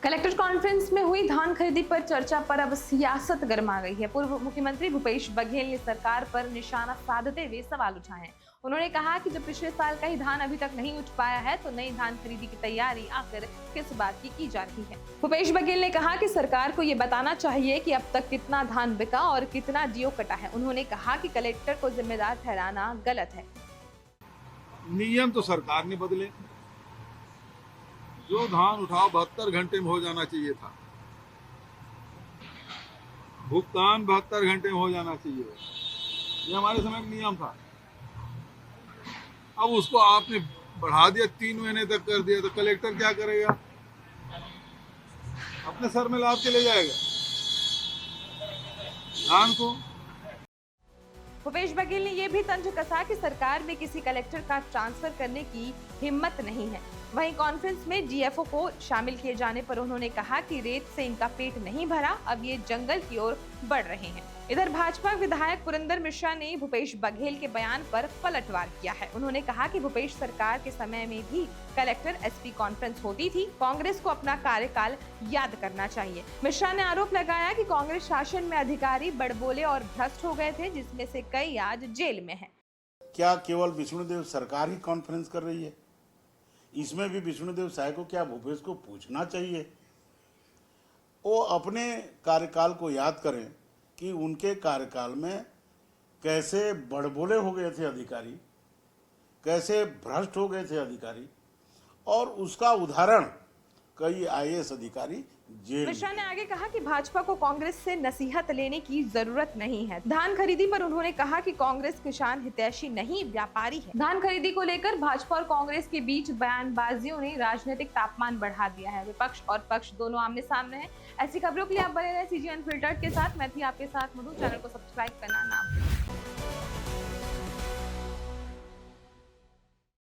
Collector conference में हुई धान खरीदी पर चर्चा पर अब सियासत गर्मा गई है। पूर्व मुख्यमंत्री भूपेश बघेल ने सरकार पर निशाना साधते हुए सवाल उठाए हैं। उन्होंने कहा कि जब पिछले साल का ही धान अभी तक नहीं उठ पाया है तो नई धान खरीदी की तैयारी आखिर किस बात की जा रही है। भूपेश बघेल ने कहा कि सरकार को ये बताना चाहिए कि अब तक कितना धान बिका और कितना डीओ कटा है। उन्होंने कहा कि कलेक्टर को जिम्मेदार ठहराना गलत है। नियम तो सरकार ने बदले। जो धान उठाव 72 घंटे में हो जाना चाहिए था, भुगतान 72 घंटे में हो जाना चाहिए, ये हमारे समय का नियम था। अब उसको आपने बढ़ा दिया, 3 महीने तक कर दिया, तो कलेक्टर क्या करेगा? अपने सर में लाद के ले जाएगा धान को। भूपेश बघेल ने यह भी तंज कसा कि सरकार में किसी कलेक्टर का ट्रांसफर करने की हिम्मत नहीं है। वहीं कॉन्फ्रेंस में डीएफओ को शामिल किए जाने पर उन्होंने कहा कि रेत से इनका पेट नहीं भरा, अब ये जंगल की ओर बढ़ रहे हैं। इधर भाजपा विधायक पुरंदर मिश्रा ने भूपेश बघेल के बयान पर पलटवार किया है। उन्होंने कहा कि भूपेश सरकार के समय में भी कलेक्टर एसपी कॉन्फ्रेंस होती थी, कांग्रेस को अपना कार्यकाल याद करना चाहिए। मिश्रा ने आरोप लगाया कि कांग्रेस शासन में अधिकारी बड़बोले और भ्रष्ट हो गए थे, जिसमें से कई आज जेल में हैं। क्या केवल विष्णुदेव सरकार ही कॉन्फ्रेंस कर रही है? इसमें भी विष्णुदेव साय को क्या भूपेश को पूछना चाहिए? वो अपने कार्यकाल को याद करें कि उनके कार्यकाल में कैसे बड़बोले हो गए थे अधिकारी, कैसे भ्रष्ट हो गए थे अधिकारी, और उसका उदाहरण कई आईएएस अधिकारी जेल। मिश्रा ने आगे कहा कि भाजपा को कांग्रेस से नसीहत लेने की जरूरत नहीं है। धान खरीदी पर उन्होंने कहा कि कांग्रेस किसान हितैषी नहीं, व्यापारी है। धान खरीदी को लेकर भाजपा और कांग्रेस के बीच बयानबाजियों ने राजनीतिक तापमान बढ़ा दिया है। विपक्ष और पक्ष दोनों आमने सामने हैं। ऐसी खबरों के लिए आप बने रहे CG अनफिल्टर्ड के साथ। मैं थी आपके साथ मधु। चैनल को सब्सक्राइब करना ना भूलें।